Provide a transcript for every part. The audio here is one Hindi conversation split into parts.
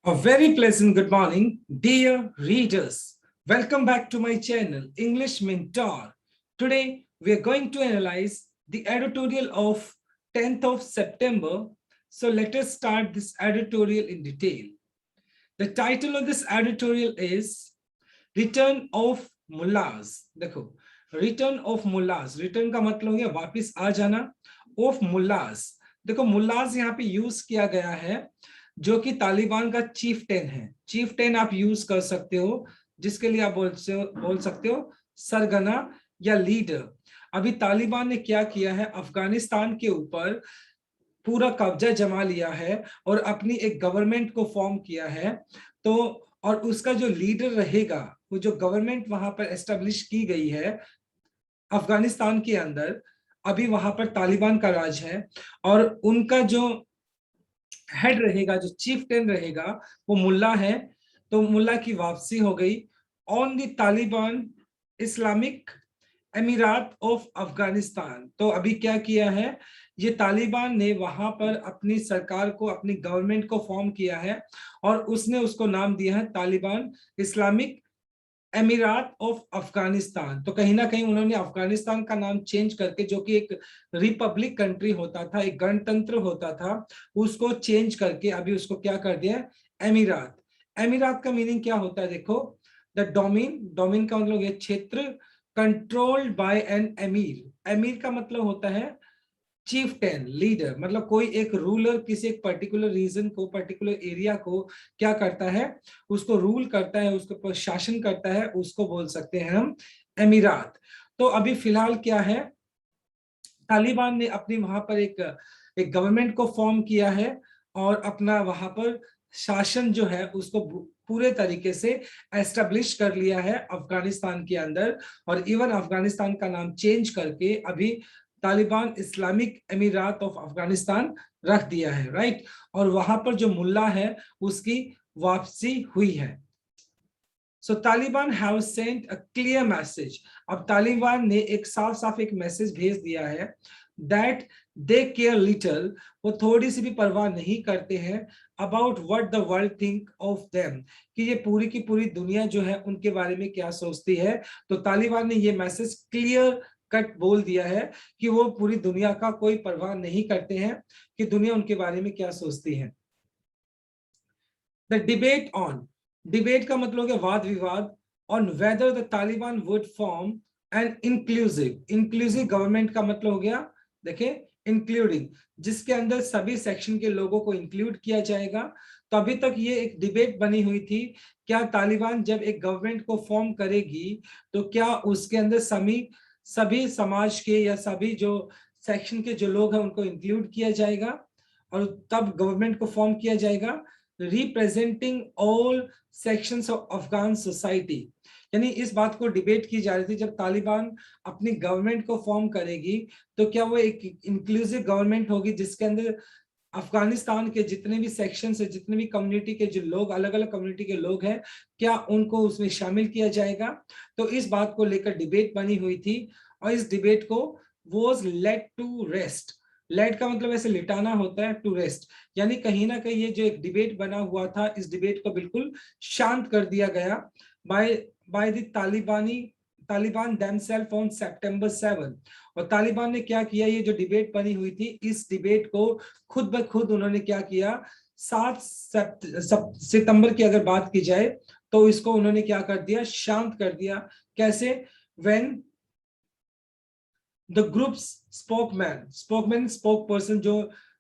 A very pleasant good morning, dear readers. Welcome back to my channel, English Mentor. Today, we are going to analyze the editorial of 10th of September. So let us start this editorial in detail. The title of this editorial is Return of Mullahs. देखो, Return of Mullahs. Return का मतलब हो गया वापिस आ जाना. Of Mullahs. देखो, Mullahs यहाँ पे यूज किया गया है जो कि तालिबान का चीफटेन है. चीफटेन आप यूज कर सकते हो, जिसके लिए आप बोल सकते हो सरगना या लीडर. अभी तालिबान ने क्या किया है, अफगानिस्तान के ऊपर पूरा कब्जा जमा लिया है और अपनी एक गवर्नमेंट को फॉर्म किया है. तो और उसका जो लीडर रहेगा, वो जो गवर्नमेंट वहां पर एस्टेब्लिश की गई है अफगानिस्तान के अंदर, अभी वहां पर तालिबान का राज है. और उनका जो हेड रहेगा, जो चीफटेन रहेगा, वो मुल्ला है. तो मुल्ला की वापसी हो गई ऑन द तालिबान इस्लामिक अमीरात ऑफ अफगानिस्तान. तो अभी क्या किया है, ये तालिबान ने वहां पर अपनी सरकार को, अपनी गवर्नमेंट को फॉर्म किया है और उसने उसको नाम दिया है तालिबान इस्लामिक अमीरात ऑफ अफगानिस्तान. तो कहीं ना कहीं उन्होंने अफगानिस्तान का नाम चेंज करके, जो कि एक रिपब्लिक कंट्री होता था, एक गणतंत्र होता था, उसको चेंज करके अभी उसको क्या कर दिया, अमीरात. अमीरात का मीनिंग क्या होता है, देखो, द डोमिन. डोमिन का मतलब ये क्षेत्र, कंट्रोल्ड बाय एन अमीर. अमीर का मतलब होता है चीफटेन, लीडर. मतलब कोई एक रूलर किसी एक पर्टिकुलर रीजन को, पर्टिकुलर एरिया को क्या करता है, उसको रूल करता है, उसके ऊपर शासन करता है, उसको बोल सकते हैं हम अमीरात. तो अभी फिलहाल क्या है, तालिबान ने अपनी वहां पर एक गवर्नमेंट को फॉर्म किया है और अपना वहां पर शासन जो है उसको पूरे तरीके से एस्टेब्लिश कर लिया है अफगानिस्तान के अंदर. और इवन अफगानिस्तान का नाम चेंज करके अभी तालिबान इस्लामिक अमीरात ऑफ अफगानिस्तान रख दिया है, राइट. और वहां पर जो मुल्ला है उसकी वापसी हुई है. So Taliban have sent a clear message. अब तालिबान ने एक साफ साफ एक मैसेज भेज दिया है that they care little. वो थोड़ी सी भी परवाह नहीं करते हैं about what the world think of them. कि ये पूरी की पूरी दुनिया जो है उनके बारे में क्या सोचती है. तो तालिबान ने ये मैसेज क्लियर कट बोल दिया है कि वो पूरी दुनिया का कोई परवाह नहीं करते हैं कि दुनिया उनके बारे में क्या सोचती है. The debate on. डिबेट का मतलब हो गया वाद विवाद. On whether the Taliban would form an inclusive government का मतलब हो गया, देखे, इंक्लूडिंग, जिसके अंदर सभी सेक्शन के लोगों को इंक्लूड किया जाएगा. तो अभी तक ये एक डिबेट बनी हुई थी, क्या तालिबान जब एक गवर्नमेंट को फॉर्म करेगी तो क्या उसके अंदर सभी समाज के या सभी जो सेक्शन के जो लोग हैं उनको इंक्लूड किया जाएगा और तब गवर्नमेंट को फॉर्म किया जाएगा, representing all sections of Afghan society. यानी इस बात को डिबेट की जा रही थी, जब तालिबान अपनी गवर्नमेंट को फॉर्म करेगी तो क्या वो एक इंक्लूसिव गवर्नमेंट होगी जिसके अंदर अफगानिस्तान के जितने भी सेक्शन है, जितने भी कम्युनिटी के जो लोग, अलग अलग कम्युनिटी के लोग हैं, क्या उनको उसमें शामिल किया जाएगा. तो इस बात को लेकर डिबेट बनी हुई थी और इस डिबेट को was laid to rest. Laid का मतलब ऐसे लिटाना होता है, टू रेस्ट, यानी कहीं ना कहीं ये जो एक डिबेट बना हुआ था, इस डिबेट को बिल्कुल शांत कर दिया गया by the Taliban themselves on September 7. और तालिबान ने क्या किया, ये जो डिबेट बनी हुई थी, इस डिबेट को खुद ब खुद उन्होंने क्या किया, 7 सितंबर की अगर बात की जाए तो इसको उन्होंने क्या कर दिया, शांत कर दिया. कैसे, when the groups spokesman spoke person,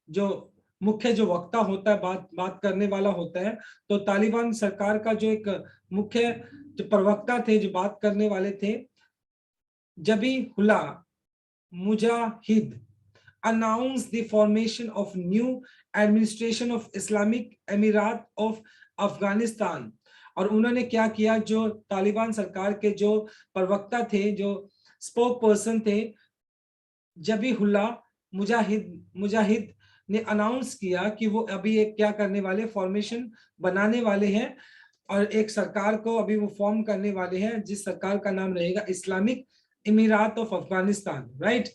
जो मुख्य जो वक्ता होता है, बात करने वाला होता है. तो तालिबान सरकार का जो एक मुख्य जो प्रवक्ता थे, जो बात करने वाले थे, जबीहुल्लाह मुजाहिद announced the formation of new administration of Islamic Emirat of Afghanistan. और उन्होंने क्या किया, जो तालिबान सरकार के जो प्रवक्ता थे, जो स्पोक पर्सन थे, जबीहुल्लाह मुजाहिद ने अनाउंस किया कि वो अभी एक क्या करने वाले, फॉर्मेशन बनाने वाले हैं और एक सरकार को अभी वो फॉर्म करने वाले हैं, जिस सरकार का नाम रहेगा Islamic emirate of Afghanistan, right.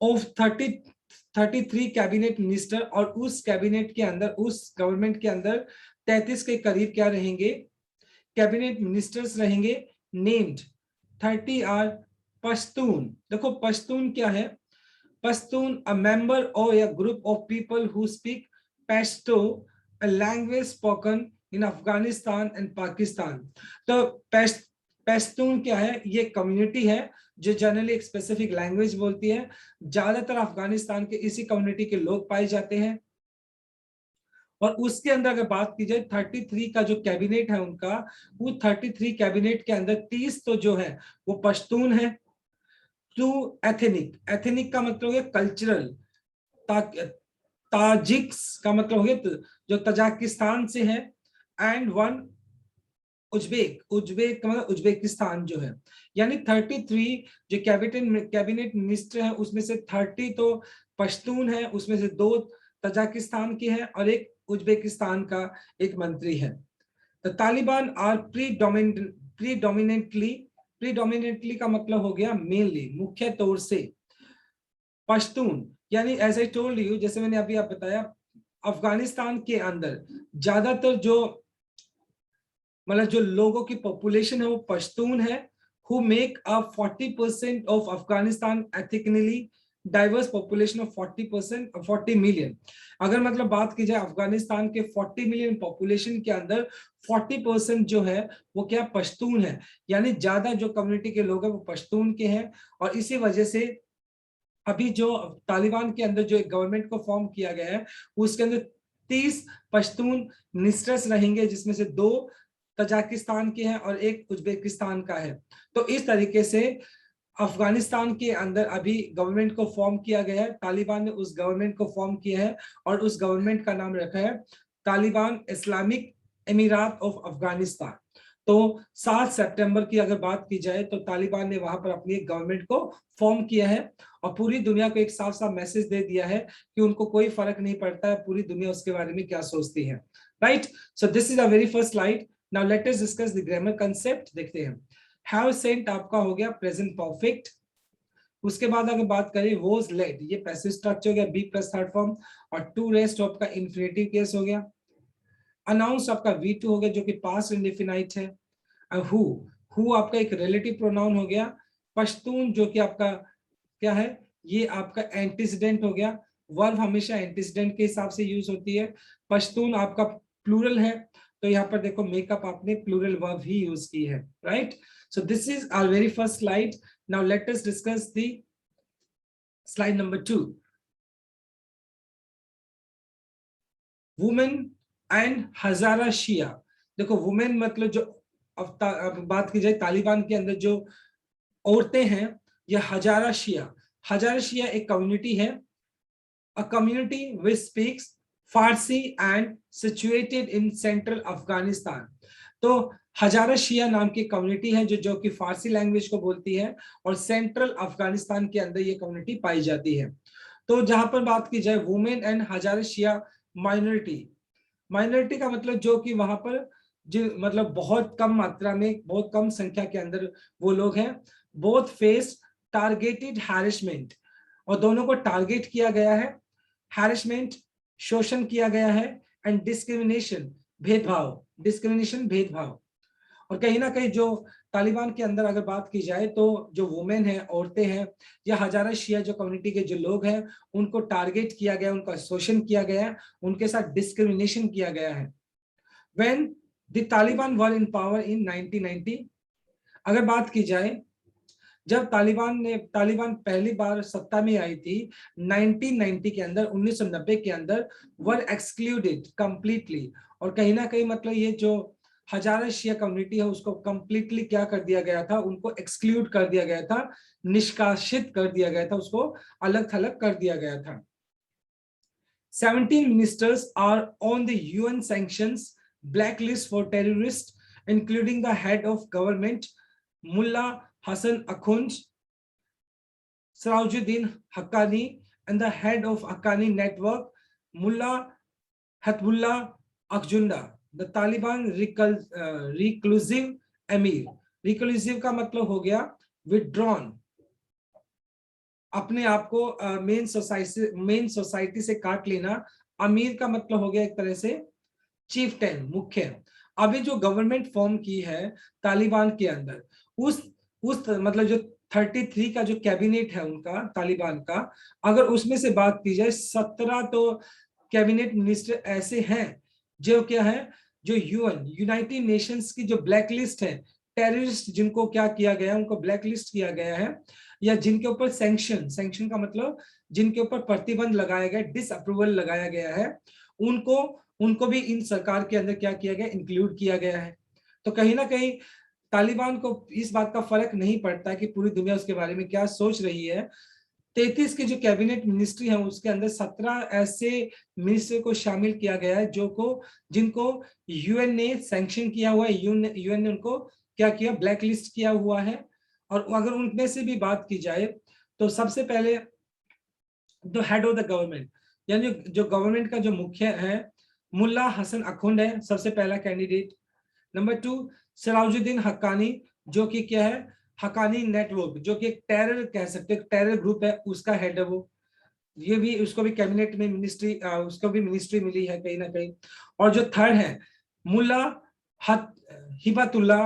Of 33 cabinet minister. और उस कैबिनेट के अंदर, उस गवर्नमेंट के अंदर 33 के करीब क्या रहेंगे, कैबिनेट मिनिस्टर्स रहेंगे। Named 30 are Pashtun. देखो पश्तून क्या है, पश्तून अ मेंबर और a group of people who speak Pashto, a language spoken in Afghanistan and Pakistan। तो पश्तून क्या है, ये कम्युनिटी है जो जनरली एक स्पेसिफिक लैंग्वेज बोलती है। ज्यादातर अफगानिस्तान के इसी कम्युनिटी के लोग पाए जाते हैं। और उसके अंदर अगर बात की जाए 33 का जो कैबिनेट है उनका, वो 33 कैबिनेट के अंदर 30 तो जो है वो पश्तून है, 2 एथनिक, एथनिक का मतलब है कल्चरल, ताजिक्स का मतलब हो गया जो तजाकिस्तान से है, एंड 1 उज्बेक, उज्बेक का मतलब उज्बेकिस्तान जो है। यानी 33 जो कैबिनेट मिनिस्टर है उसमें से 30 तो पश्तून है, उसमें से 2 तजाकिस्तान के हैं और एक उज्बेकिस्तान का एक मंत्री है। तो तालिबान आर प्रीडोमिनेंटली का मतलब हो गया मेनली, मुख्य तौर से पश्तून। यानी एज आई टोल्ड यू, जैसे मैंने अभी आप बताया, अफगानिस्तान के अंदर ज्यादातर जो मतलब जो लोगों की पॉपुलेशन है वो पश्तून है, who make up 40% of Afghanistan ethnically diverse population of 40%, 40 million. अगर मतलब बात की जाए अफगानिस्तान के 40 मिलियन पॉपुलेशन के अंदर 40% जो है वो क्या पश्तून है। यानी ज्यादा जो कम्युनिटी के लोग हैं वो पश्तून के हैं। और इसी वजह से अभी जो तालिबान के अंदर जो एक गवर्नमेंट को फॉर्म किया गया है उसके अंदर 30 पश्तून मिनिस्टर्स रहेंगे, जिसमें से 2 तजाकिस्तान के हैं और एक उज्बेकिस्तान का है। तो इस तरीके से अफगानिस्तान के अंदर अभी गवर्नमेंट को फॉर्म किया गया है, तालिबान ने उस गवर्नमेंट को फॉर्म किया है और उस गवर्नमेंट का नाम रखा है तालिबान इस्लामिक अमीरात ऑफ अफगानिस्तान। तो 7 सितंबर की अगर बात की जाए तो तालिबान ने वहां पर अपनी एक गवर्नमेंट को फॉर्म किया है और पूरी दुनिया को एक साफ साफ मैसेज दे दिया है कि उनको कोई फर्क नहीं पड़ता है पूरी दुनिया उसके बारे में क्या सोचती है। Right, so this is a very first slide. Now let us discuss the grammar concept. देखते हैं, हैव सेंट आपका हो गया प्रेजेंट परफेक्ट। उसके बाद अगर बात करें वॉज लेट, ये पैसिव स्ट्रक्चर हो गया बी प्लस थर्ड फॉर्म, और टू रेस्ट आपका इंफिनिटिव केस हो गया। अनाउंस आपका V2 हो गया जो कि पास्ट इंडेफिनाइट है। हु, हु आपका एक रिलेटिव प्रोनाउन हो गया। पश्तून जो कि आपका क्या है, ये आपका एंटीसीडेंट हो गया। वर्ब हमेशा एंटीसीडेंट के हिसाब से यूज होती है। पश्तून आपका प्लूरल है, तो यहाँ पर देखो मेकअप आपने प्लूरल वर्ब ही यूज की है। Right, so this is our very first slide. Now let us discuss the slide number 2, women and Hazara Shia. देखो वुमेन मतलब जो अब बात की जाए तालिबान के अंदर जो औरतें हैं, ये हजारा शिया। हजारा शिया एक कम्युनिटी है, a community which speaks Farsi and situated in central Afghanistan. तो हजारा शिया नाम की कम्युनिटी है जो कि फारसी लैंग्वेज को बोलती है और सेंट्रल अफगानिस्तान के अंदर ये कम्युनिटी पाई जाती है। तो जहां पर बात की जाए women and Hazara Shia minority, minority का मतलब जो कि वहां पर जो मतलब बहुत कम मात्रा में, बहुत कम संख्या के अंदर वो लोग हैं। बोथ फेस टारगेटेड हैरेसमेंट, और दोनों को टारगेट किया गया है। हैरेसमेंट शोषण किया गया है, एंड डिस्क्रिमिनेशन भेदभाव, डिस्क्रिमिनेशन भेदभाव। और कहीं ना कहीं जो तालिबान के अंदर अगर बात की जाए तो जो वुमेन है, औरतें हैं, या हजारा शिया जो कम्युनिटी के जो लोग हैं उनको टारगेट किया गया, उनका शोषण किया गया, उनके साथ डिस्क्रिमिनेशन किया गया है। When the Taliban were in power in 1990, अगर बात की जाए जब तालिबान पहली बार सत्ता में आई थी 1990 के अंदर, 1990 के अंदर, वर एक्सक्लूडेड कंप्लीटली। और कहीं ना कहीं मतलब ये जो हजारा शिया कम्युनिटी है उसको कंप्लीटली क्या कर दिया गया था, उनको एक्सक्लूड कर दिया गया था, निष्कासित कर दिया गया था, उसको अलग थलग कर दिया गया था। 17 ministers are on the UN sanctions blacklist for terrorists, including the head of government Mullah Hassan Akhund, Sirajuddin Haqqani, and the head of Haqqani network Mullah Hatbullah Akhjunda, the Taliban reclusive emir। reclusive का मतलब हो गया withdrawn, अपने आप को मेन सोसाइटी से काट लेना। अमीर का मतलब हो गया एक तरह से चीफ 10 मुख्य। अभी जो गवर्नमेंट फॉर्म की है तालिबान के अंदर, उस मतलब जो 33 का जो कैबिनेट है उनका तालिबान का, अगर उसमें से बात की जाए 17 तो कैबिनेट मिनिस्टर ऐसे हैं जो क्या है, जो यूनाइटेड नेशंस की जो ब्लैक लिस्ट है, टेररिस्ट जिनको क्या किया गया है, उनको ब्लैक लिस्ट किया गया है, या जिनके ऊपर सैंक्शन का मतलब जिनके ऊपर प्रतिबंध लगाया गया, डिसअप्रूवल लगाया गया है, उनको उनको भी इन सरकार के अंदर क्या किया गया, इंक्लूड किया गया है। तो कहीं ना कहीं तालिबान को इस बात का फर्क नहीं पड़ता कि पूरी दुनिया उसके बारे में क्या सोच रही है। 33 की जो कैबिनेट मिनिस्ट्री है उसके अंदर 17 ऐसे मिनिस्टर को शामिल किया गया है जो को जिनको यूएन ने सैंक्शन किया हुआ है, यूएन ने उनको क्या किया, ब्लैक लिस्ट किया हुआ है। और अगर उनमें से भी बात की जाए तो सबसे पहले the head of the government, यानी जो गवर्नमेंट का जो मुख्य है, मुल्ला हसन अखुंड है सबसे पहला कैंडिडेट। नंबर 2 सलाउद्दीन हक्कानी, जो कि क्या है, हक्कानी नेटवर्क, जो कि एक टेरर कह सकते हैं, टेरर ग्रुप है, उसका हेड है वो। ये भी उसको भी कैबिनेट में मिनिस्ट्री, उसको भी मिनिस्ट्री मिली है कहीं ना कहीं। और जो थर्ड है मुल्ला हिबतुल्ला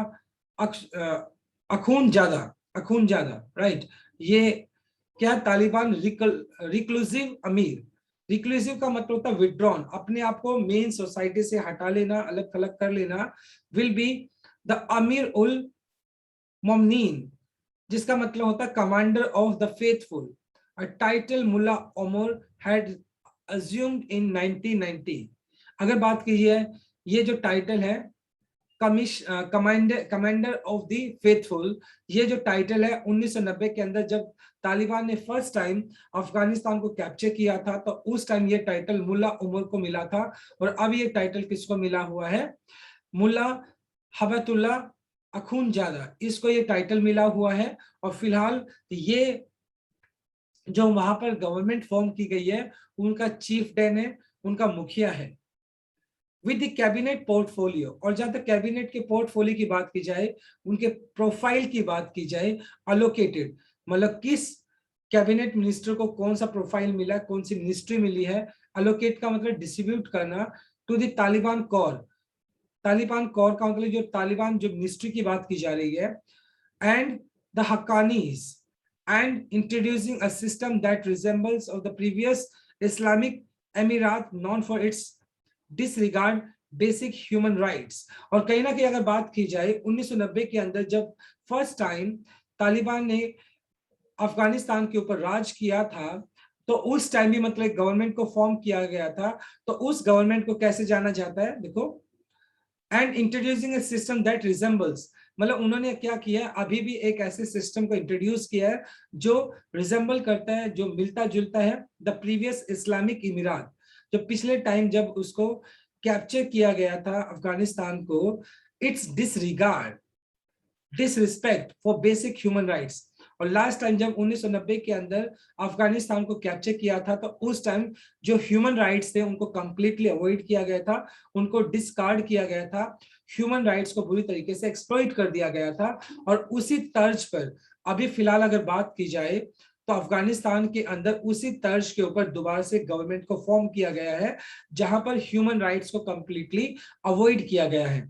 अखून जादा, राइट। ये क्या, तालिबान रिक्लूसिव अमीर। रिक्लूसिव का मतलब होता है विड्रॉन, अपने आप को मेन सोसाइटी से हटा लेना, अलग थलग कर लेना। विल बी द अमीर उल मोमनीन, जिसका मतलब होता है commander of the faithful. A title mullah Omar had assumed in 1990। अगर बात की है, ये जो टाइटल है कमांडर ऑफ द फेथफुल, ये जो टाइटल है 1990 के अंदर जब तालिबान ने फर्स्ट टाइम अफगानिस्तान को कैप्चर किया था, तो उस टाइम ये टाइटल मुल्ला उमर को मिला था। और अब ये टाइटल किसको मिला हुआ है, मुल्ला हबतुल्ला अखून जादा, इसको ये टाइटल मिला हुआ है। और फिलहाल ये जो वहां पर गवर्नमेंट फॉर्म की गई है उनका चीफ 10 है, उनका मुखिया है विद द कैबिनेट पोर्टफोलियो। और जहां तक कैबिनेट के पोर्टफोलियो की बात की जाए, उनके प्रोफाइल की बात की जाए, अलोकेटेड मतलब किस कैबिनेट मिनिस्टर को कौन सा प्रोफाइल मिला, कौन सी मिनिस्ट्री मिली है। अलोकेट का मतलब डिस्ट्रीब्यूट करना to the Taliban core. Taliban core का मतलब जो तालिबान जो मिनिस्ट्री की बात की जा रही है, and the Haqqanis, and introducing a system that resembles of the previous Islamic emirate known for its disregard basic human rights. और कहीं ना कहीं अगर बात की जाए 1990 के अंदर जब फर्स्ट टाइम तालिबान ने अफगानिस्तान के ऊपर राज किया था, तो उस टाइम भी मतलब गवर्नमेंट को फॉर्म किया गया था। तो उस गवर्नमेंट को कैसे जाना जाता है, देखो, and introducing A system that resembles, मतलब उन्होंने क्या किया, अभी भी एक ऐसे सिस्टम को इंट्रोड्यूस किया है जो रिजेंबल करता है, जो मिलता जुलता है द प्रीवियस इस्लामिक इमिरात, जो पिछले टाइम जब उसको कैप्चर किया गया था अफगानिस्तान को। It's disregard disrespect for basic human rights. और लास्ट टाइम जब 1990 के अंदर अफगानिस्तान को कैप्चर किया था, तो उस टाइम जो ह्यूमन राइट्स थे उनको कंप्लीटली अवॉइड किया गया था, उनको डिस्कार्ड किया गया था, ह्यूमन राइट्स को बुरी तरीके से एक्सप्लॉइट कर दिया गया था। और उसी तर्ज पर अभी फिलहाल अगर बात की जाए तो अफगानिस्तान के अंदर उसी तर्ज के ऊपर दोबारा से गवर्नमेंट को फॉर्म किया गया है, जहां पर ह्यूमन राइट्स को कंप्लीटली अवॉइड किया गया है।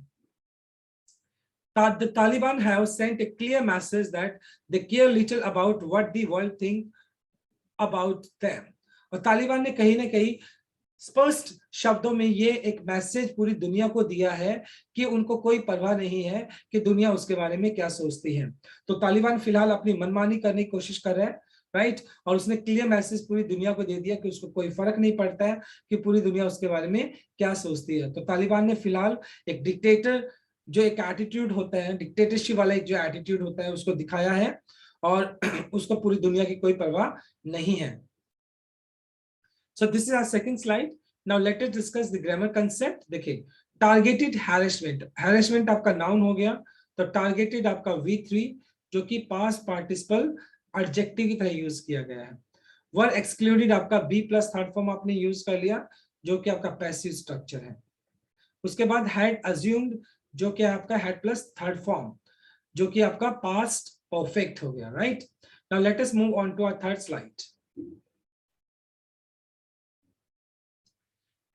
The Taliban have sent a clear message that they care little about what the world think about them. और तालिबान ने कहीं ना कहीं स्पष्ट शब्दों में ये एक मैसेज पूरी दुनिया को दिया है कि उनको कोई परवाह नहीं है कि दुनिया उसके बारे में क्या सोचती है। तो तालिबान फिलहाल अपनी मनमानी करने की कोशिश कर रहा है, राइट। और उसने क्लियर मैसेज पूरी दुनिया को दे दिया कि उसको कोई फर्क नहीं पड़ता है कि पूरी दुनिया उसके बारे में क्या सोचती है। तो तालिबान ने फिलहाल एक डिक्टेटर जो एक एटीट्यूड होता है, डिक्टेटरशिप वाला एक जो एटीट्यूड होता है उसको दिखाया है, और उसको पूरी दुनिया की कोई परवाह नहीं है। So this is our second slide. Now let us discuss the grammar concept. देखिए, targeted harassment, harassment आपका noun हो गया, तो targeted आपका V3 जो कि past participle adjective की तरह यूज किया गया है। were excluded आपका B plus थर्ड फॉर्म आपने यूज कर लिया, जो कि आपका पैसिव स्ट्रक्चर है। उसके बाद had assumed जो कि आपका had plus थर्ड फॉर्म, जो कि आपका past perfect हो गया, right? Now let us move on to our third slide.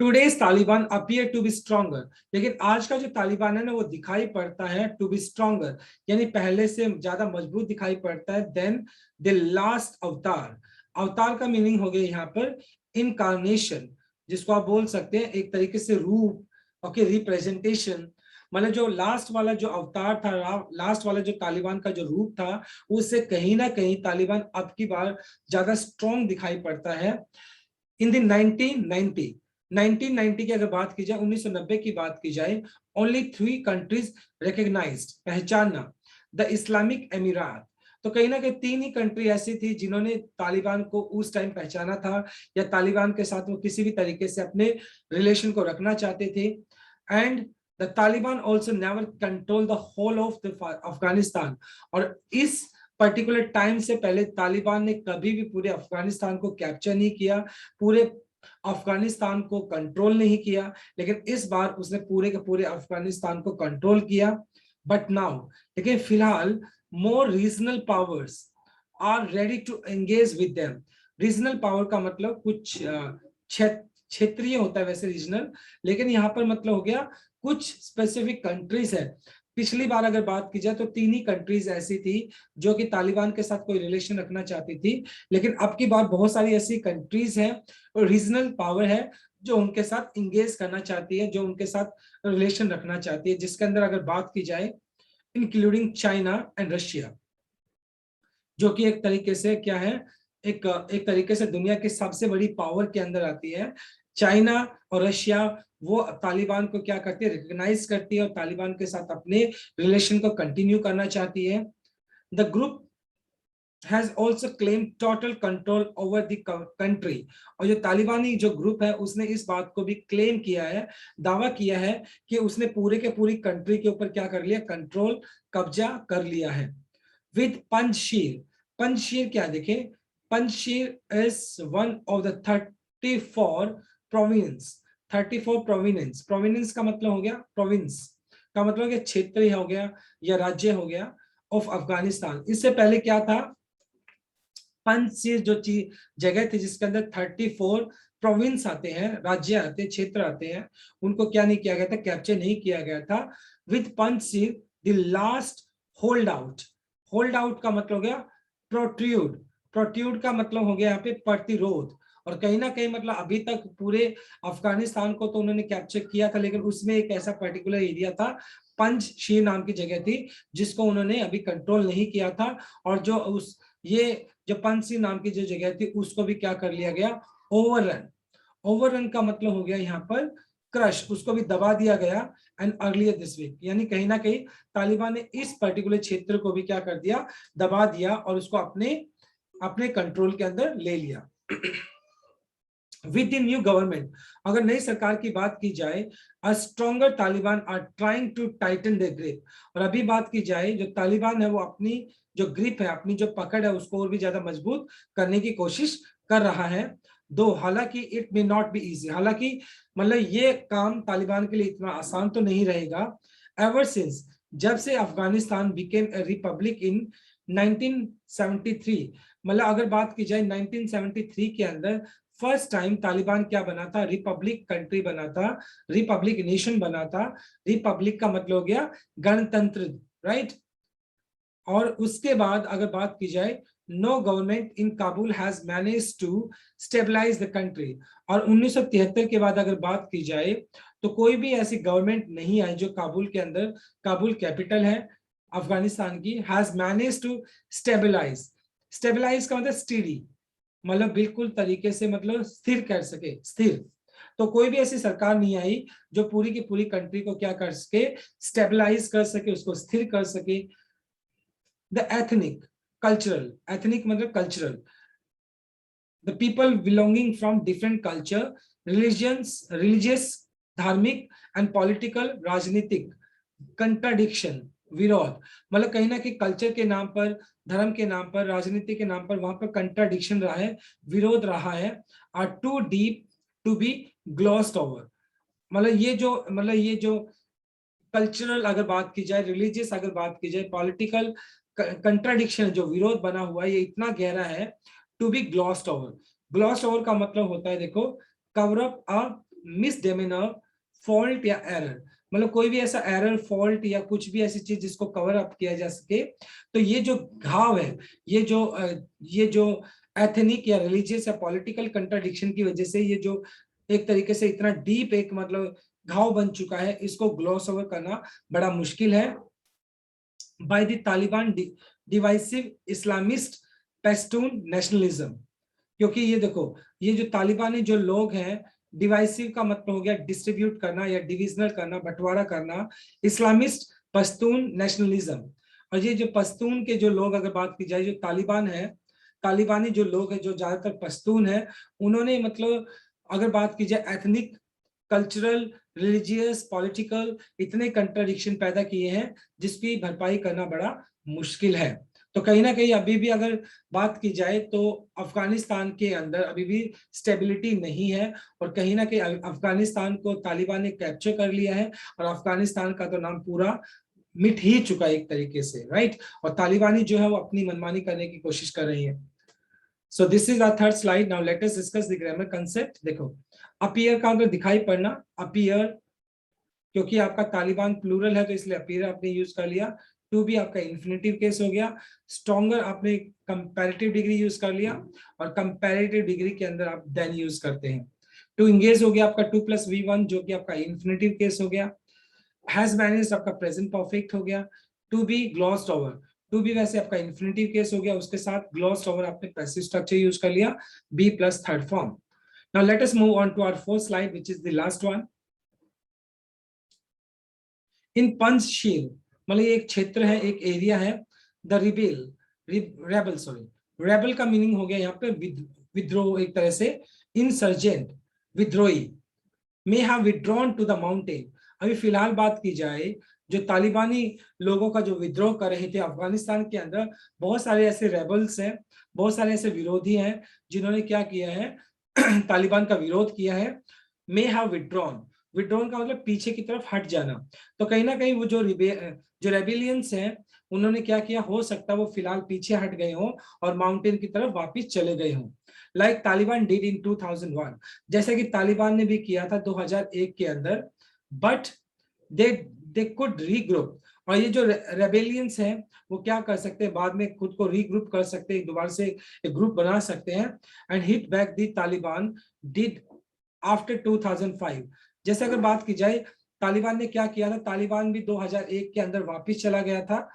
Today's Taliban appear to be stronger, लेकिन आज का जो तालिबान है ना वो दिखाई पड़ता है टू बी स्ट्रॉन्गर, यानी पहले से ज्यादा मजबूत दिखाई पड़ता है देन द लास्ट अवतार। अवतार का मीनिंग हो गया यहाँ पर इनकारनेशन, जिसको आप बोल सकते हैं एक तरीके से रूप, ओके, रिप्रेजेंटेशन। मतलब जो लास्ट वाला जो अवतार था, लास्ट वाला जो तालिबान का जो रूप था, उससे कहीं ना कहीं तालिबान अब की बार ज्यादा स्ट्रॉन्ग दिखाई पड़ता है। इन द 1990 की अगर बात की जाए, 1990 की बात की जाए, ओनली 3 कंट्रीज रिकग्नाइज्ड, पहचानना, द इस्लामिक एमिरात। तो कहीं ना कहीं 3 ही कंट्री ऐसी थी जिन्होंने तालिबान को उस टाइम पहचाना था, या तालिबान के साथ वो किसी भी तरीके से अपने रिलेशन को रखना चाहते थे। And the Taliban also never control the whole of the Afghanistan. और इस पर्टिकुलर टाइम से पहले तालिबान ने कभी भी पूरे अफगानिस्तान को कैप्चर नहीं किया, पूरे अफगानिस्तान को कंट्रोल नहीं किया, लेकिन इस बार उसने पूरे के पूरे अफगानिस्तान को कंट्रोल किया। बट नाउ, लेकिन फिलहाल more regional powers are ready to engage with them. Regional power का मतलब कुछ क्षेत्रीय होता है वैसे रीजनल, लेकिन यहाँ पर मतलब हो गया कुछ स्पेसिफिक कंट्रीज है। पिछली बार अगर बात की जाए तो 3 ही कंट्रीज ऐसी थी जो कि तालिबान के साथ कोई रिलेशन रखना चाहती थी, लेकिन अब की बार बहुत सारी ऐसी कंट्रीज हैं और रीजनल पावर है जो उनके साथ इंगेज करना चाहती है, जो उनके साथ रिलेशन रखना चाहती है, जिसके अंदर अगर बात की जाए इंक्लूडिंग चाइना एंड रशिया, जो कि एक तरीके से क्या है, एक तरीके से दुनिया की सबसे बड़ी पावर के अंदर आती है। चाइना और रशिया वो तालिबान को क्या करती है, रिकॉग्नाइज करती है और तालिबान के साथ अपने रिलेशन को कंटिन्यू करना चाहती है। The group has also claimed total control over the country। और जो तालिबानी जो ग्रुप है उसने इस बात को भी क्लेम किया है, दावा किया है कि उसने पूरे के पूरी कंट्री के ऊपर क्या कर लिया, कंट्रोल, कब्जा कर लिया है। विद पंजशीर, पंजशीर क्या देखें, Panjshir is one of the 34 province, 34 provenance. Provenance का मतलब हो गया, प्रोविंस का मतलब है क्षेत्र हो गया या राज्य हो गया ऑफ अफगानिस्तान। इससे पहले क्या था, पंजशीर जो जगह थी जिसके अंदर 34 प्रोविंस आते हैं, राज्य आते हैं, क्षेत्र आते हैं, उनको क्या नहीं किया गया था, कैप्चर नहीं किया गया था। With Panjshir the last hold out, hold out का मतलब हो गया प्रोट्रूड, प्रोट्रूड का मतलब हो गया यहाँ पे प्रतिरोध। और कहीं ना कहीं मतलब अभी तक पूरे अफगानिस्तान को तो उन्होंने कैप्चर किया था, लेकिन उसमें एक ऐसा पर्टिकुलर एरिया था, पंजशीर नाम की जगह थी, जिसको उन्होंने अभी कंट्रोल नहीं किया था। और जो उस ये जो पंजशीर नाम की जो जगह थी उसको भी क्या कर लिया गया, ओवररन। ओवररन का मतलब हो गया यहाँ पर क्रश, उसको भी दबा दिया गया। एंड अर्लियर दिस वीक, यानी कहीं ना कहीं तालिबान ने इस पर्टिकुलर क्षेत्र को भी क्या कर दिया, दबा दिया और उसको अपने अपने कंट्रोल के अंदर ले लिया। विद द न्यू गवर्नमेंट, अगर नई सरकार की बात की जाए, a stronger Taliban are trying to tighten the grip. और अभी बात की जाए, जो तालिबान है वो अपनी जो ग्रिप है, अपनी जो पकड़ है उसको और भी ज्यादा मजबूत करने की कोशिश कर रहा है। दो हालांकि it may not be easy, हालांकि मतलब ये काम तालिबान के लिए इतना आसान तो नहीं रहेगा। एवर सिंस, जब से अफगानिस्तान बिकेम ए रिपब्लिक इन 1973, मतलब अगर बात की जाए 1973 के अंदर फर्स्ट टाइम तालिबान क्या बना था, रिपब्लिक कंट्री बना था, रिपब्लिक नेशन बना था। रिपब्लिक का मतलब हो गया गणतंत्र, राइट। और उसके बाद अगर बात की जाए, no government in Kabul has manage to stabilize the country. और 1973 के बाद अगर बात की जाए तो कोई भी ऐसी गवर्नमेंट नहीं आई जो काबुल के अंदर, काबुल कैपिटल है अफगानिस्तान की, has manage to stabilize. Stabilize का मतलब स्टीडी, मतलब बिल्कुल तरीके से मतलब स्थिर कर सके, स्थिर। तो कोई भी ऐसी सरकार नहीं आई जो पूरी की पूरी कंट्री को क्या कर सके, स्टेबलाइज कर सके, उसको स्थिर कर सके। द एथनिक, कल्चरल, एथनिक मतलब cultural, the people belonging from different culture, religions, religious, धार्मिक एंड पॉलिटिकल, राजनीतिक, कंट्राडिक्शन, विरोध। मतलब कहीं ना कहीं कल्चर के नाम पर, धर्म के नाम पर, राजनीति के नाम पर वहां पर कंट्राडिक्शन रहा है, विरोध रहा है। Are too deep to be glossed over. मतलब ये जो कल्चरल अगर बात की जाए, रिलीजियस अगर बात की जाए, पॉलिटिकल कंट्राडिक्शन जो विरोध बना हुआ है ये इतना गहरा है, to be glossed over. ग्लॉस्ड over का मतलब होता है देखो, कवर अप अ मिसडेमिनर, फॉल्ट या एरर, मतलब कोई भी ऐसा एरर, फॉल्ट या कुछ भी ऐसी चीज जिसको कवर अप किया जा सके, तो ये जो घाव है, ये जो एथनिक या रिलीजियस या पॉलिटिकल कंट्राडिक्शन की वजह से ये जो एक तरीके से इतना डीप एक मतलब घाव बन चुका है, इसको ग्लॉस ओवर करना बड़ा मुश्किल है। By the Taliban divisive Islamist Pashtun nationalism, क्योंकि ये देखो, ये जो तालिबानी जो लोग हैं, डिवाइसिव का मतलब हो गया डिस्ट्रीब्यूट करना या डिविजनल करना, बंटवारा करना, इस्लामिस्ट पश्तून नेशनलिज्म, और ये जो पश्तून के जो लोग, अगर बात की जाए जो तालिबान है, तालिबानी जो लोग हैं जो ज्यादातर पश्तून है, उन्होंने मतलब अगर बात की जाए एथनिक, कल्चरल, रिलीजियस, पॉलिटिकल, इतने कंट्राडिक्शन पैदा किए हैं जिसकी भरपाई करना बड़ा मुश्किल है। तो कहीं ना कहीं अभी भी अगर बात की जाए तो अफगानिस्तान के अंदर अभी भी स्टेबिलिटी नहीं है, और कहीं ना कहीं अफगानिस्तान को तालिबान ने कैप्चर कर लिया है, और अफगानिस्तान का तो नाम पूरा मिट ही चुका है एक तरीके से, राइट। और तालिबानी जो है वो अपनी मनमानी करने की कोशिश कर रही है। So this is our third slide. Now let us discuss the grammar concept. देखो, अपीयर का अगर दिखाई पड़ना, अपीयर, क्योंकि आपका तालिबान प्लूरल है तो इसलिए अपीयर आपने यूज कर लिया। टू बी आपका इन्फिनेटिव केस हो गया। स्ट्रॉन्गर आपने कंपैरेटिव डिग्री यूज कर लिया, और कंपैरेटिव डिग्री के अंदर आप देन यूज करते हैं। टू इंगेज हो गया आपका 2+V1 जो कि आपका इन्फिनेटिव केस हो गया। हैज मैनेज्ड आपका प्रेजेंट परफेक्ट हो गया। To be glossed over, to be वैसे आपका इन्फिनेटिव केस हो गया, उसके साथ ग्लॉस्ड ओवर आपने पैसिव स्ट्रक्चर यूज कर लिया, be plus third form. Now let us move on to our fourth slide, which is the last one. In Panjshir, मतलब ये एक क्षेत्र है, एक एरिया है। द रेबल सॉरी, रेबल का मीनिंग हो गया यहाँ पे विद्रोह, एक तरह से इंसर्जेंट, विद्रोही, may have withdrawn to the mountain. अभी फिलहाल बात की जाए, जो तालिबानी लोगों का जो विद्रोह कर रहे थे अफगानिस्तान के अंदर, बहुत सारे ऐसे रेबल्स हैं, बहुत सारे ऐसे विरोधी हैं जिन्होंने क्या किया है, तालिबान का विरोध किया है। मे हैव विड्रॉन, विड्रॉन का मतलब पीछे की तरफ हट जाना। तो कहीं ना कहीं वो जो रेबिलियंस हैं, उन्होंने क्या किया, हो सकता है वो फिलहाल पीछे हट गए हों और माउंटेन की तरफ वापस चले गए हों, लाइक तालिबान डिड इन 2001, जैसे कि तालिबान ने भी किया था 2001 के अंदर। But they they could regroup, और ये जो रेबेलियंस हैं वो क्या कर सकते हैं, बाद में खुद को रीग्रुप कर सकते हैं, दोबारा से एक ग्रुप बना सकते हैं, and hit back the Taliban did after 2005। जैसे अगर बात की जाए, तालिबान ने क्या किया था, तालिबान भी 2001 के अंदर वापस चला गया था,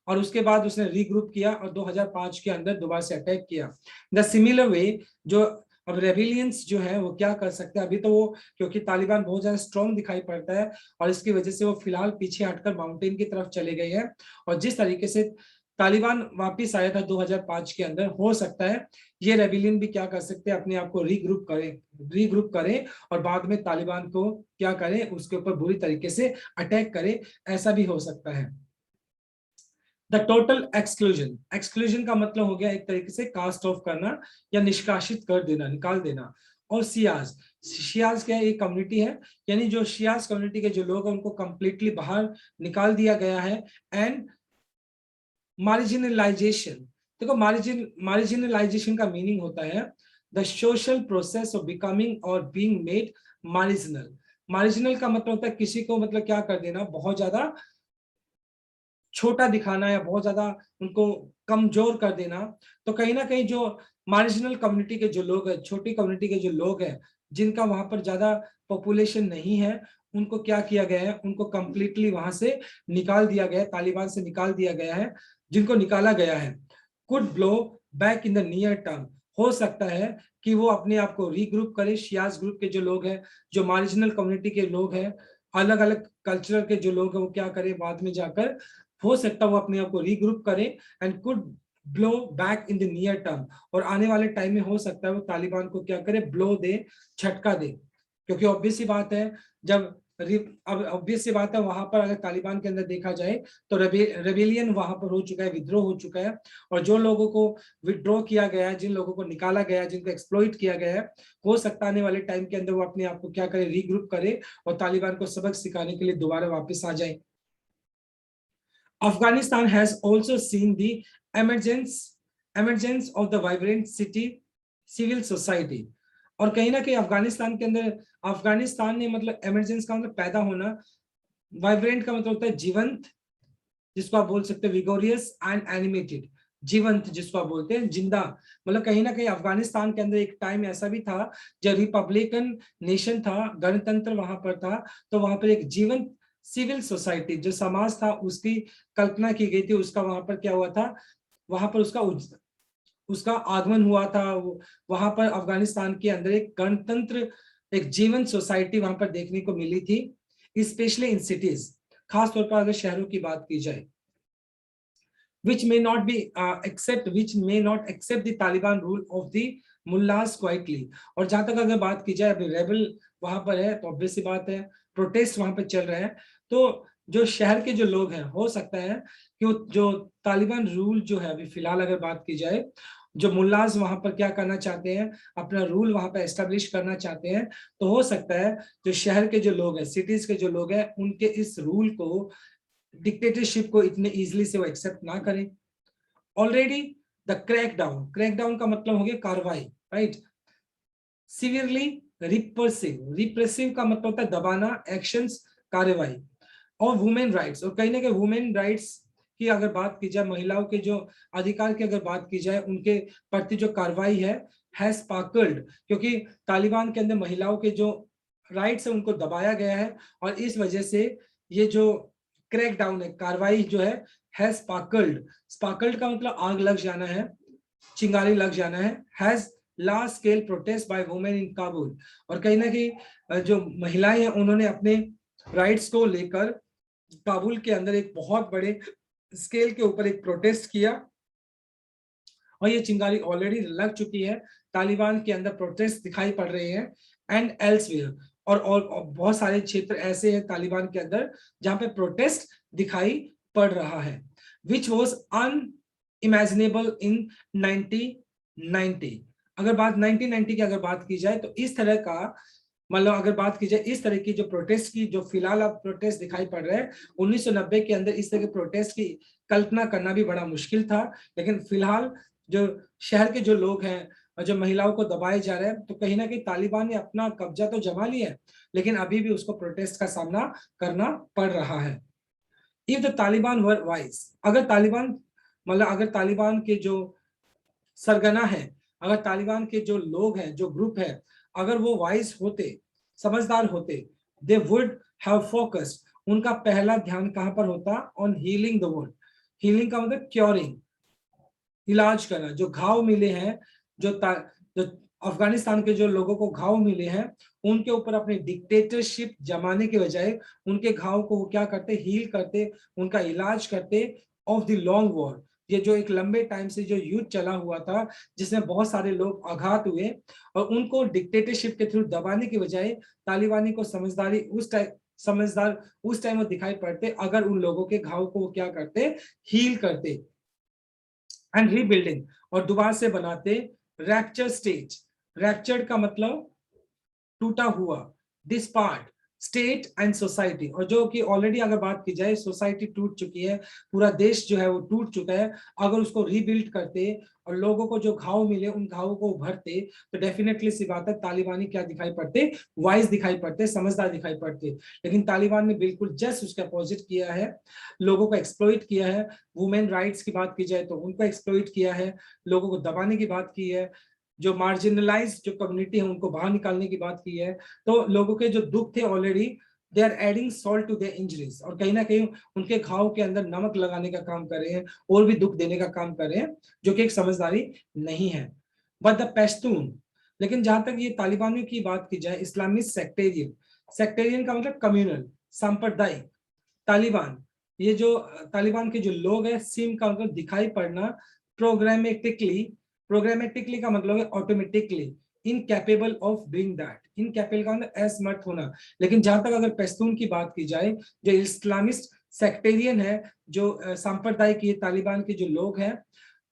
और उसके बाद उसने रीग्रुप किया और 2005 के अंदर दोबारा से अटैक किया। द सिमिलर वे, जो अब रेबिलियंस जो है वो क्या कर सकते हैं, अभी तो वो, क्योंकि तालिबान बहुत ज्यादा स्ट्रॉन्ग दिखाई पड़ता है और इसकी वजह से वो फिलहाल पीछे हटकर माउंटेन की तरफ चले गए हैं, और जिस तरीके से तालिबान वापस आया था 2005 के अंदर, हो सकता है ये रेबिलियन भी क्या कर सकते हैं, अपने आप को रीग्रुप करें और बाद में तालिबान को क्या करें, उसके ऊपर बुरी तरीके से अटैक करें, ऐसा भी हो सकता है। द टोटल एक्सक्लूजन, एक्सक्लूजन का मतलब हो गया एक तरीके से कास्ट ऑफ करना या निष्कासित कर देना, निकाल देना। और सियाज, शियाज क्या एक कम्युनिटी है, यानी जो शियाज कम्युनिटी के जो लोग हैं उनको कंप्लीटली बाहर निकाल दिया गया है। एंड मार्जिनलाइजेशन, देखो मार्जिनलाइजेशन का मीनिंग होता है the social process of becoming और बीइंग मेड मार्जिनल। मार्जिनल का मतलब होता है किसी को मतलब क्या कर देना, बहुत ज्यादा छोटा दिखाना या बहुत ज्यादा उनको कमजोर कर देना। तो कहीं ना कहीं जो मार्जिनल कम्युनिटी के जो लोग हैं, छोटी कम्युनिटी के जो लोग हैं, जिनका वहां पर ज्यादा पॉपुलेशन नहीं है, उनको क्या किया गया है, उनको कंप्लीटली वहां से निकाल दिया गया है, तालिबान से निकाल दिया गया है। जिनको निकाला गया है could blow back in the near term, हो सकता है कि वो अपने आप को रीग्रुप करे। शियाज ग्रुप के जो लोग हैं, जो मार्जिनल कम्युनिटी के लोग हैं, अलग अलग कल्चर के जो लोग हैं, वो क्या करें, बाद में जाकर हो सकता है वो अपने आप को रीग्रुप करें and could blow back in the near term, और आने वाले टाइम में हो सकता है वो तालिबान को क्या करे, ब्लो दे, झटका दे। क्योंकि ऑब्वियस सी बात है, जब अब ऑब्वियस सी बात है, वहां पर अगर तालिबान के अंदर देखा जाए तो रेबेलियन वहां पर हो चुका है, विद्रोह हो चुका है, और जो लोगों को विद्रोह किया गया है, जिन लोगों को निकाला गया है, जिनको एक्सप्लॉइट किया गया है, हो सकता है आने वाले टाइम के अंदर वो अपने आप को क्या करे, रीग्रुप करे और तालिबान को सबक सिखाने के लिए दोबारा वापस आ जाए। Afghanistan has also seen the emergence of the vibrant civil society. और कहीं ना कहीं अफगानिस्तान के अंदर, अफगानिस्तान ने मतलब इमरजेंस का मतलब पैदा होना, वाइब्रेंट का मतलब होता है जीवंत, जिसको आप बोल सकते हैं विगोरियस एंड एनिमेटेड, जीवंत जिसको आप बोलते हैं जिंदा। मतलब कहीं ना कहीं अफगानिस्तान के अंदर एक टाइम ऐसा भी था जब रिपब्लिकन नेशन था, गणतंत्र वहां पर था, तो वहां पर एक जीवंत सिविल सोसाइटी जो समाज था उसकी कल्पना की गई थी। उसका वहां पर क्या हुआ था, वहां पर उसका आगमन हुआ था। वहां पर अफगानिस्तान के अंदर एक गणतंत्र, एक जीवन सोसाइटी वहां पर देखने को मिली थी, स्पेशली इन सिटीज, खासतौर पर अगर शहरों की बात की जाए। which may not accept the Taliban rule of the mullahs quietly। और जहां तक अगर बात की जाए, अभी रेबल वहां पर है तो ऑब्वियस सी बात है, प्रोटेस्ट वहां पर चल रहे हैं। तो जो शहर के जो लोग हैं, हो सकता है कि वो जो तालिबान रूल जो है अभी फिलहाल अगर बात की जाए, जो मुल्लाज वहां पर क्या करना चाहते हैं, अपना रूल वहां पर एस्टेब्लिश करना चाहते हैं, तो हो सकता है जो शहर के जो लोग हैं, सिटीज के जो लोग हैं, उनके इस रूल को, डिक्टेटरशिप को इतने इजीली से वो एक्सेप्ट ना करें। ऑलरेडी द क्रैकडाउन, क्रैकडाउन का मतलब हो गया कार्रवाई, राइट। सिवियरली रिप्रेसिव, रिप्रेसिव का मतलब होता है दबाना, एक्शंस, कार्रवाई। और वुमेन राइट्स, और कहीं ना कहीं वुमेन राइट्स की अगर बात की जाए, महिलाओं के जो अधिकार की अगर बात की जाए, उनके प्रति जो कार्रवाई है स्पार्कल्ड, क्योंकि तालिबान के अंदर महिलाओं के जो राइट्स है उनको दबाया गया है, और इस वजह से ये जो क्रैकडाउन है, कार्रवाई जो है स्पार्कल्ड। स्पार्कल्ड का मतलब आग लग जाना है, चिंगारी लग जाना है। Has large scale protest by women in Kabul, और कहीं ना कहीं जो महिलाएं हैं उन्होंने अपने राइट्स को लेकर काबुल के अंदर एक बहुत बड़े स्केल के ऊपर एक प्रोटेस्ट किया, और ये चिंगारी ऑलरेडी लग चुकी है। तालिबान के अंदर प्रोटेस्ट दिखाई पड़ रहे हैं एंड एल्सवेयर, और बहुत सारे क्षेत्र ऐसे हैं तालिबान के अंदर जहां पे प्रोटेस्ट दिखाई पड़ रहा है, विच वॉज अनइमेजिनेबल इन 1990। अगर बात 1990 की अगर बात की जाए, तो इस तरह का मतलब अगर बात की जाए इस तरह की जो प्रोटेस्ट की, जो फिलहाल अब प्रोटेस्ट दिखाई पड़ रहे हैं, 1990 के अंदर इस तरह के प्रोटेस्ट की कल्पना करना भी बड़ा मुश्किल था। लेकिन फिलहाल जो शहर के जो लोग हैं और जो महिलाओं को दबाए जा रहे हैं, तो कहीं ना कहीं तालिबान ने अपना कब्जा तो जमा लिया है, लेकिन अभी भी उसको प्रोटेस्ट का सामना करना पड़ रहा है। If the Taliban were wise, अगर तालिबान मतलब अगर तालिबान के जो सरगना है, अगर तालिबान के जो लोग हैं, जो ग्रुप है, अगर वो वाइज होते, समझदार होते, दे वुड हैव फोकस्ड, उनका पहला ध्यान कहां पर होता, on healing the world. Healing का मतलब क्योरिंग, इलाज करना। जो घाव मिले हैं, जो अफगानिस्तान के जो लोगों को घाव मिले हैं, उनके ऊपर अपनी डिक्टेटरशिप जमाने के बजाय उनके घाव को वो क्या करते, हील करते, उनका इलाज करते ऑफ द लॉन्ग वॉर। ये जो एक लंबे टाइम से जो युद्ध चला हुआ था, जिसमें बहुत सारे लोग आघात हुए, और उनको डिक्टेटरशिप के थ्रू दबाने की बजाय तालिबानी को समझदार उस टाइम वो दिखाई पड़ते, अगर उन लोगों के घाव को वो क्या करते, हील करते एंड रीबिल्डिंग, और दोबारा से बनाते। रैप्चर स्टेज, रैप्चर्ड का मतलब टूटा हुआ, डिस्पार्ट, स्टेट एंड सोसाइटी, और जो कि ऑलरेडी अगर बात की जाए सोसाइटी टूट चुकी है, पूरा देश जो है वो टूट चुका है। अगर उसको रीबिल्ड करते और लोगों को जो घाव मिले उन घावों को भरते, तो डेफिनेटली सी बात है तालिबानी क्या दिखाई पड़ते, वाइज दिखाई पड़ते, समझदार दिखाई पड़ते। लेकिन तालिबान ने बिल्कुल जस्ट उसके अपोजिट किया है, लोगों को एक्सप्लॉइट किया है। वुमेन राइट्स की बात की जाए तो उनको एक्सप्लॉइट किया है, लोगों को दबाने की बात की है, जो मार्जिनलाइज जो कम्युनिटी है उनको बाहर निकालने की बात की है। तो लोगों के जो दुख थे already, they are adding salt to their injuries, और कहीं ना कहीं उनके घाव के अंदर नमक लगाने का काम कर रहे हैं, और भी दुख देने का काम कर रहे हैं, जो कि एक समझदारी नहीं है। बट द पश्तून, लेकिन जहां तक ये तालिबानियों की बात की जाए, इस्लामिक सेक्टेरियन, सेक्टेरियन का मतलब कम्युनल, सांप्रदायिक। तालिबान, ये जो तालिबान के जो लोग हैं, सिम का मतलब दिखाई पड़ना, प्रोग्रामेटिकली, प्रोग्रामेटिकली का मतलब है automatically, incapable of doing that, incapable का मतलब असमर्थ होना। लेकिन जहां तक अगर पश्तून की बात की जाए, जो इस्लामिस्ट सेक्टेरियन है, जो सांप्रदायिक ये तालिबान के जो लोग हैं,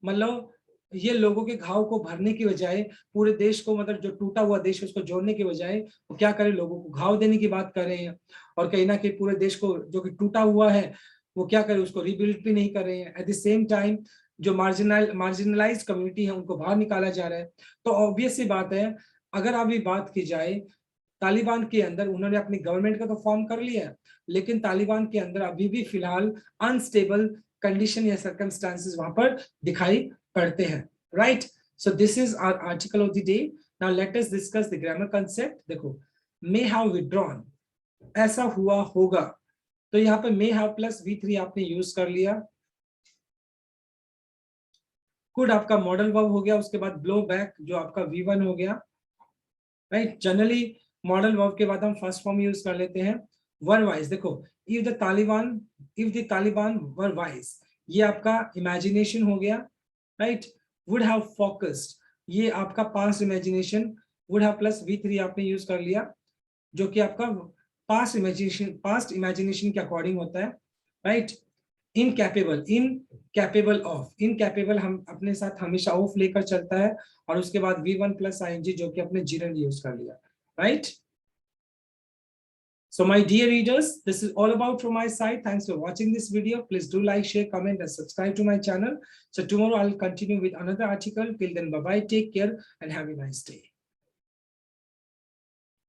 मतलब ये लोगों के घाव को भरने की बजाय, पूरे देश को मतलब जो टूटा हुआ देश है उसको जोड़ने की बजाय, वो क्या करें, लोगों को घाव देने की बात कर रहे हैं। और कहीं ना कहीं पूरे देश को जो कि टूटा हुआ है, वो क्या करे, उसको रिबिल्ड भी नहीं कर रहे हैं। एट द सेम टाइम जो मार्जिनलाइज कम्युनिटी है उनको बाहर निकाला जा रहा है। तो ऑब्वियस सी बात है, अगर अभी बात की जाए तालिबान के अंदर, उन्होंने अपनी गवर्नमेंट का तो फॉर्म कर लिया है, लेकिन तालिबान के अंदर अभी भी फिलहाल अनस्टेबल कंडीशन या सर्कमस्टांसेस वहां पर दिखाई पड़ते हैं, right. So this is our article of the day. Now let us discuss the grammar concept. देखो, मे हैव विड्रॉन, ऐसा हुआ होगा, तो यहाँ पे मे हैव प्लस V3 आपने यूज कर लिया। कुड आपका मॉडल वर्ब हो गया, उसके बाद ब्लो बैक जो आपका V1 हो गया, राइट। जनरली मॉडल वर्ब के बाद हम फर्स्ट फॉर्म यूज कर लेते हैं। वर वाइज देखो, if the Taliban were wise, ये आपका इमेजिनेशन हो गया, राइट। वुड हैव फोकस्ड, ये आपका past imagination, would have plus V3 आपने यूज कर लिया, जो कि आपका पास्ट इमेजिनेशन के अकॉर्डिंग होता है, राइट। इनकैपेबल ऑफ, इनकैपेबल हम अपने साथ हमेशा ऑफ लेकर चलता है, और उसके बाद V1 प्लस ING जो कि अपने जीरन यूज कर लिया, right. So my dear readers, this is all about from my side. Thanks for watching this video. Please do like, share, comment, and subscribe to my channel. So tomorrow I'll continue with another article. Till then, bye bye, take care, and have a nice day.